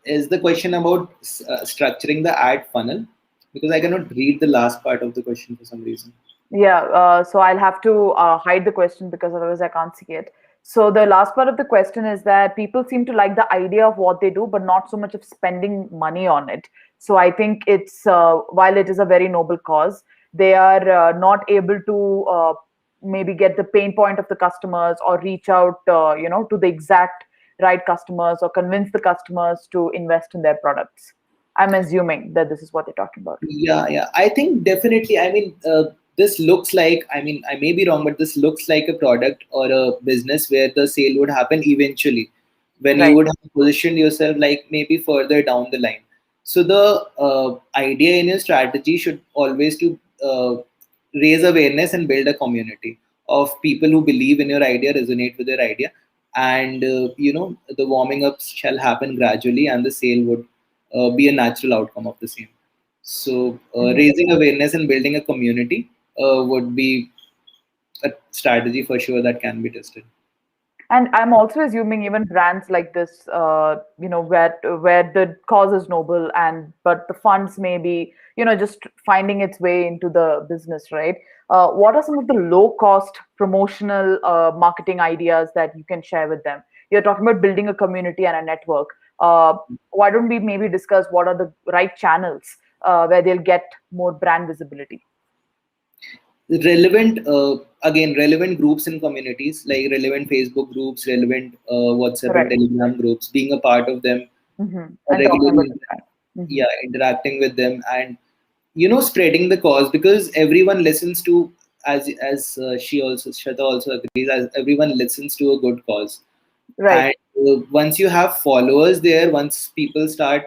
is the question about structuring the ad funnel, because I cannot read the last part of the question for some reason.
Yeah, so I'll have to hide the question because otherwise I can't see it. So the last part of the question is that people seem to like the idea of what they do, but not so much of spending money on it. So I think it's while it is a very noble cause, they are not able to maybe get the pain point of the customers or reach out, to the exact right customers or convince the customers to invest in their products. I'm assuming that this is what they're talking about.
Yeah, yeah. I think definitely. I mean, this looks like. I mean, I may be wrong, but this looks like a product or a business where the sale would happen eventually, when you
Right.
would have positioned yourself like maybe further down the line. So the idea in your strategy should always to raise awareness and build a community of people who believe in your idea, resonate with your idea, and the warming up shall happen gradually, and the sale would be a natural outcome of the same. So,
Mhm.
raising awareness and building a community would be a strategy for sure that can be tested.
And I'm also assuming even brands like this, where the cause is noble and but the funds may be, just finding its way into the business, right? What are some of the low cost promotional marketing ideas that you can share with them? You're talking about building a community and a network. Why don't we maybe discuss what are the right channels where they'll get more brand visibility?
Relevant groups and communities, like relevant Facebook groups, relevant WhatsApp and
Right.
Telegram groups, being a part of them,
And talking about
regularly,
the brand.
yeah, interacting with them, and spreading the cause, because everyone listens to, as Shweta also agrees, as everyone listens to a good cause.
Right.
And once you have followers there, once people start,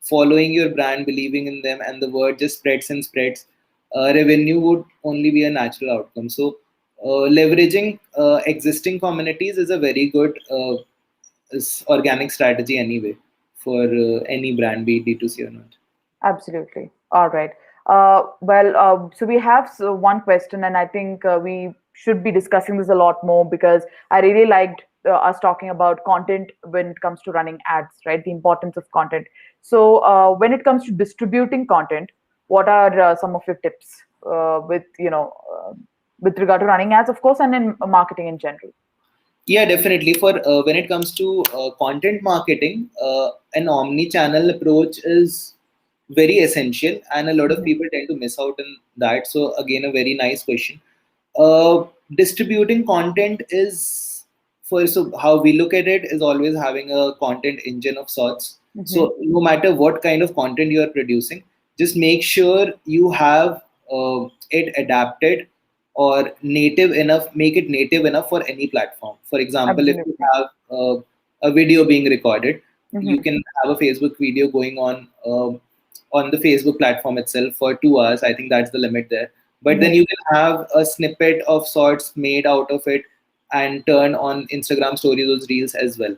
following your brand, believing in them, and the word just spreads and spreads, revenue would only be a natural outcome. So leveraging existing communities is a very good organic strategy anyway for any brand, be it D2C or not.
Absolutely. All right. So we have one question, and I think we should be discussing this a lot more because I really liked us talking about content when it comes to running ads, right? The importance of content. So, when it comes to distributing content, what are some of your tips with regard to running ads, of course, and in marketing in general?
Yeah, definitely. For when it comes to content marketing, an omni-channel approach is very essential, and a lot of
Hmm.
people tend to miss out on that. So again, a very nice question. Distributing content is for so how we look at it is always having a content engine of sorts.
Hmm.
So no matter what kind of content you are producing, just make sure you have it adapted or native enough, make it native enough for any platform. For example, if you
Absolutely.
have a video being recorded, you
Hmm.
can have a Facebook video going on the Facebook platform itself for 2 hours. I think that's the limit there. But then
Hmm.
you can have a snippet of sorts made out of it and turn on Instagram stories, those reels as well.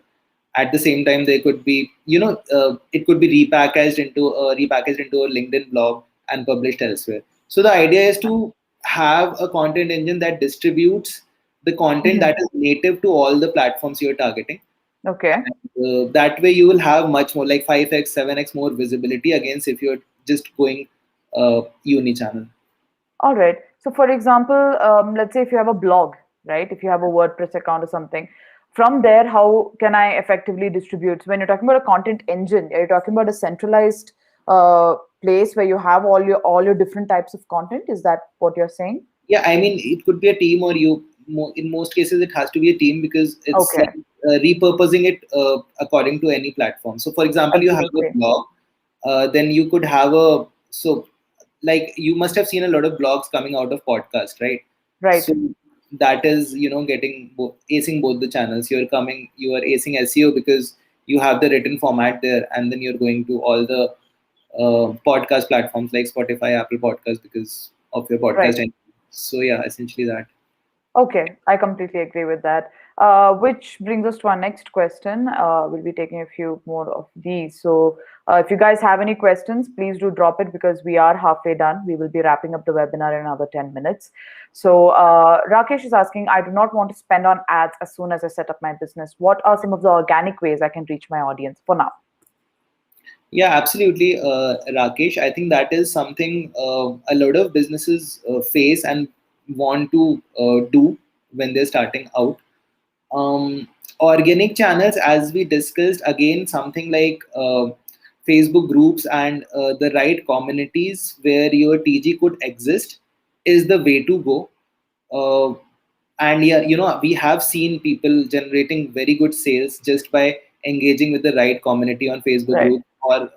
At the same time, they could be, it could be repackaged into a LinkedIn blog and published elsewhere. So the idea is to have a content engine that distributes the content
Hmm.
that is native to all the platforms you're targeting.
Okay.
And that way, you will have much more, like 5x, 7x more visibility against if you're just going uni-channel.
All right. So, for example, let's say if you have a blog, right? If you have a WordPress account or something, from there, how can I effectively distribute? So when you're talking about a content engine, are you talking about a centralized place where you have all your different types of content? Is that what you're saying?
Yeah, I mean, it could be a team, or in most cases, it has to be a team because it's like
Okay.
repurposing it according to any platform. So, for example, you have a
Absolutely.
blog, then you could have a so like you must have seen a lot of blogs coming out of podcast, right?
Right.
So that is getting acing both the channels. You are acing SEO because you have the written format there, and then you're going to all the podcast platforms like Spotify, Apple Podcasts because of your
Right.
podcast. So yeah, essentially that.
Okay, I completely agree with that. Which brings us to our next question. We'll be taking a few more of these. So, if you guys have any questions, please do drop it because we are halfway done. We will be wrapping up the webinar in another 10 minutes. So, Rakesh is asking, I do not want to spend on ads as soon as I set up my business. What are some of the organic ways I can reach my audience for now?
Yeah, absolutely, Rakesh. I think that is something a lot of businesses face and want to do when they're starting out. Organic channels, as we discussed, again, something like Facebook groups and the right communities where your TG could exist is the way to go. Uh, and yeah, we have seen people generating very good sales just by engaging with the right community on Facebook
Right.
group or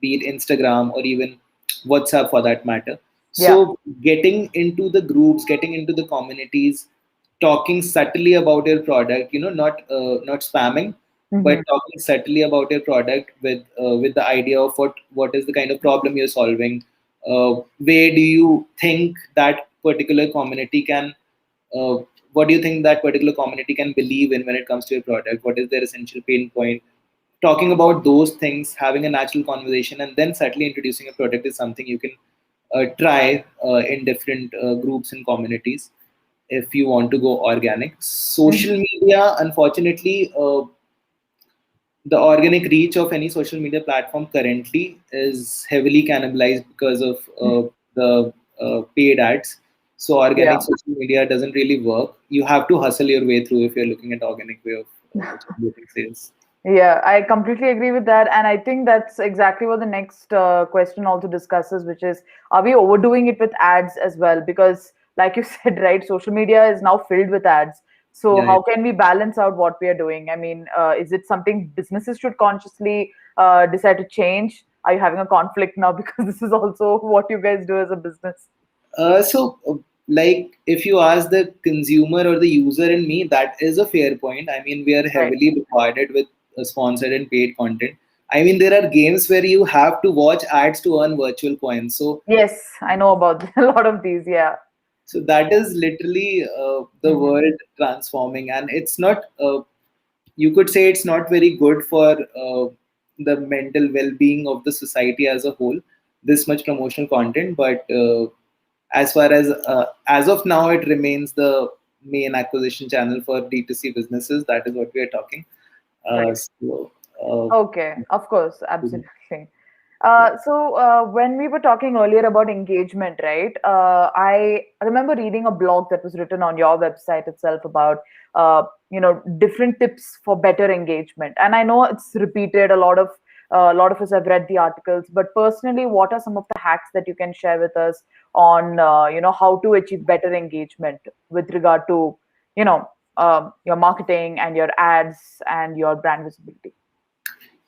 be it Instagram or even WhatsApp for that matter.
Yeah.
So getting into the groups, getting into the communities, talking subtly about your product, not spamming, but
Hmm.
talking subtly about your product with the idea of what is the kind of problem you're solving. Where do you think that particular community can uh, what do you think that particular community can believe in when it comes to your product? What is their essential pain point? Talking about those things, having a natural conversation, and then subtly introducing a product is something you can try in different groups and communities if you want to go organic. Social
Hmm.
media, unfortunately, the organic reach of any social media platform currently is heavily cannibalized because of the paid ads. So organic
Yeah.
social media doesn't really work. You have to hustle your way through if you're looking at organic way of generating sales.
Yeah, I completely agree with that. And I think that's exactly what the next question also discusses, which is, are we overdoing it with ads as well? Because, like you said, right, social media is now filled with ads. So,
Yeah, yeah.
how can we balance out what we are doing? I mean, is it something businesses should consciously decide to change? Are you having a conflict now? Because this is also what you guys do as a business.
So like if you ask the consumer or the user and me, that is a fair point. I mean, we are
Right.
heavily bombarded with sponsored and paid content. I mean, there are games where you have to watch ads to earn virtual coins.
Yes, I know about a lot of these. Yeah.
So that is literally the
Hmm.
world transforming, and it's not. You could say it's not very good for the mental well-being of the society as a whole. This much promotional content, but as of now, it remains the main acquisition channel for D2C businesses. That is what we are talking.
Right.
So. Uh,
Okay, of course, absolutely.
yeah.
When we were talking earlier about engagement, right? I remember reading a blog that was written on your website itself about, different tips for better engagement. And I know it's repeated. A lot of us have read the articles, but personally, what are some of the hacks that you can share with us on, how to achieve better engagement with regard to, you know, your marketing and your ads and your brand visibility?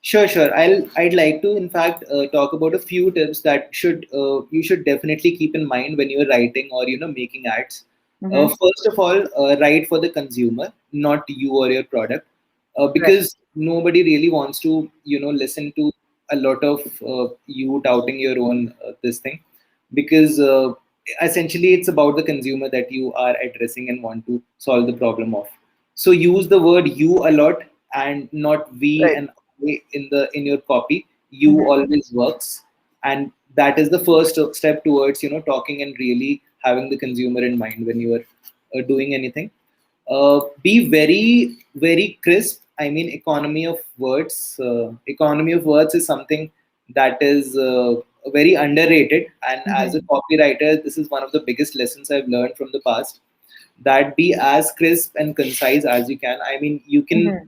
Sure, sure. I'd like to, in fact, talk about a few tips that should you should definitely keep in mind when you're writing or making ads.
Mm-hmm.
First of all, write for the consumer, not you or your product,
Right.
because nobody really wants to listen to a lot of you touting your own this thing, because essentially it's about the consumer that you are addressing and want to solve the problem of. So use the word you a lot and not we
Right.
and in your copy. You
Mm-hmm.
always works, and that is the first step towards talking and really having the consumer in mind when you are doing anything. Be very very crisp. I mean, economy of words. Economy of words is something that is very underrated, and as a
Mm-hmm.
copywriter, this is one of the biggest lessons I've learned from the past, that be as crisp and concise as you can. I mean, you can
Mm-hmm.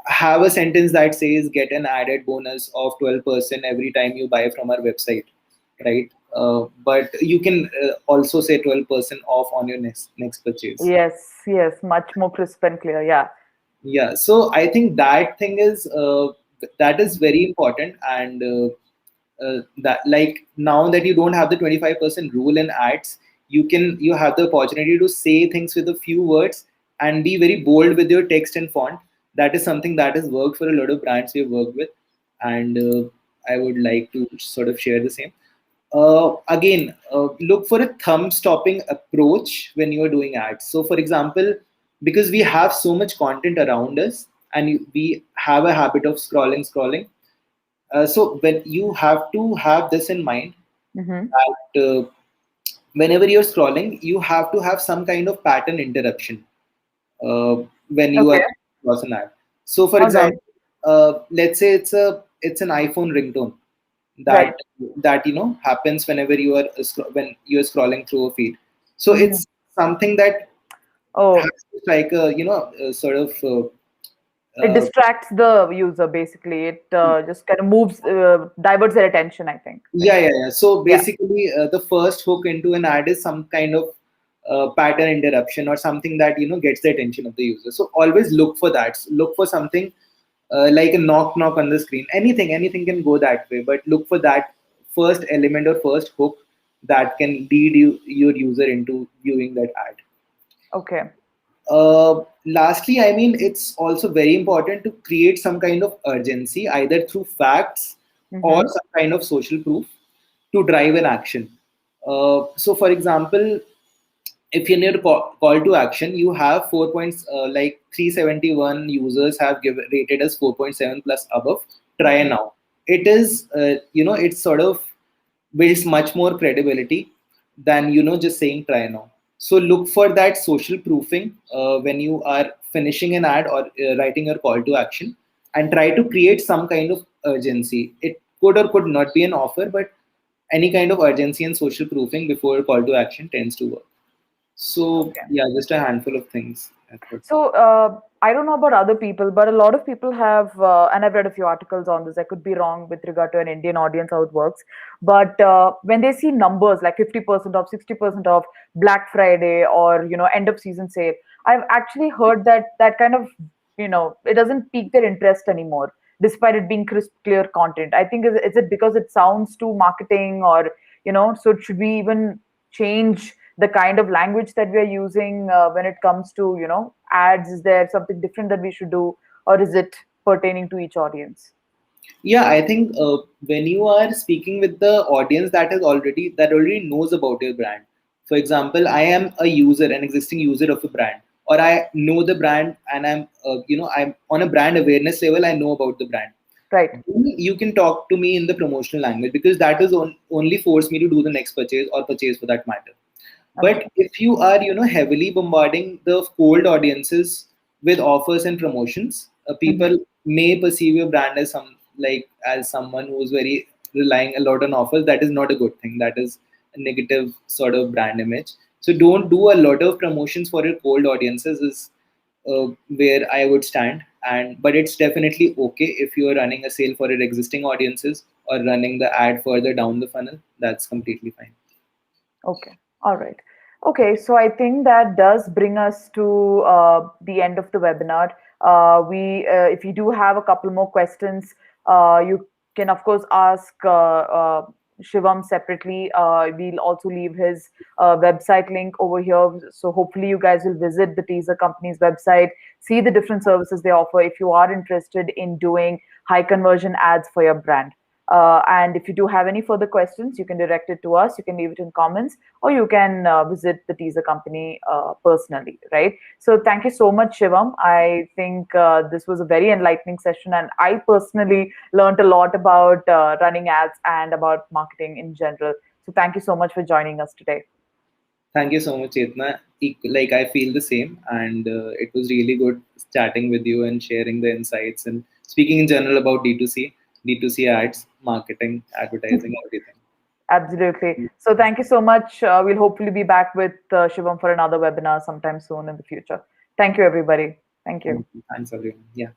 have a sentence that says get an added bonus of 12% every time you buy from our website, right? But you can also say 12% off on your next purchase.
Yes, yes, much more crisp and clear. Yeah.
Yeah, so I think that is very important, and that, like, now that you don't have the 25% rule in ads, you have the opportunity to say things with a few words and be very bold with your text and font. That is something that has worked for a lot of brands we've worked with, and I would like to sort of share the same. Again, look for a thumb stopping approach when you are doing ads. So, for example, because we have so much content around us and we have a habit of scrolling. So, when you have to have this in mind,
Mm-hmm.
that whenever you're scrolling, you have to have some kind of pattern interruption uh, when you
Okay.
are across an ad. So, for
All right.
example, let's say it's an iPhone ringtone
Right.
that happens whenever when you are scrolling through a feed. So
Mm-hmm.
it's something that
Oh,
has to strike a sort of
it
uh,
distracts the user basically. It just kind of moves, diverts their attention, I think. Right.
yeah. So
Yeah.
basically, the first hook into an ad is some kind of pattern interruption or something that gets the attention of the user. So always look for that. Look for something like a knock on the screen. Anything can go that way, but look for that first element or first hook that can lead your user into viewing that ad.
Okay.
Lastly, I mean, it's also very important to create some kind of urgency, either through facts or
Mm-hmm.
some kind of social proof to drive an action. So, for example, if you need a call to action, you have 4 points, like 371 users have rated as 4.7 plus above. Try
Mm-hmm.
now. It is, it sort of builds much more credibility than just saying try now. So look for that social proofing when you are finishing an ad or writing your call to action, and try to create some kind of urgency. It could or could not be an offer, but any kind of urgency and social proofing before a call to action tends to work. So
Okay.
yeah, just a handful of things.
So I don't know about other people, but a lot of people have, and I've read a few articles on this. I could be wrong with regard to an Indian audience how it works, but when they see numbers like 50% off, 60% off, Black Friday, or end of season sale, I've actually heard that that kind of it doesn't pique their interest anymore, despite it being crisp, clear content. I think is it because it sounds too marketing, or so should we even change the kind of language that we are using when it comes to, ads? Is there something different that we should do, or is it pertaining to each audience?
Yeah, I think when you are speaking with the audience that already knows about your brand. For example, I am a user, an existing user of a brand, or I know the brand, and I'm on a brand awareness level. I know about the brand.
Right.
Then you can talk to me in the promotional language, because that is only force me to do the next purchase, or purchase for that matter. But
Okay.
if you are, heavily bombarding the cold audiences with offers and promotions,
Hmm.
people may perceive your brand as as someone who's very relying a lot on offers. That is not a good thing. That is a negative sort of brand image. So don't do a lot of promotions for your cold audiences. Is where I would stand. And but it's definitely okay if you are running a sale for your existing audiences, or running the ad further down the funnel. That's completely fine.
Okay. All right. Okay. So I think that does bring us to the end of the webinar. If you do have a couple more questions, you can of course ask Shivam separately. We'll also leave his website link over here. So hopefully you guys will visit the teaser company's website, see the different services they offer if you are interested in doing high conversion ads for your brand. And if you do have any further questions, you can direct it to us. You can leave it in comments, or you can visit the teaser company personally, right? So thank you so much, Shivam. I think this was a very enlightening session, and I personally learned a lot about running ads and about marketing in general. So thank you so much for joining us today.
Thank you so much, Chetna. Like, I feel the same, and it was really good chatting with you and sharing the insights and speaking in general about D2C ads, marketing, advertising, everything.
Absolutely. So thank you so much. We'll hopefully be back with Shivam for another webinar sometime soon in the future. Thank you, everybody. Thank you.
Thanks, everyone. Yeah.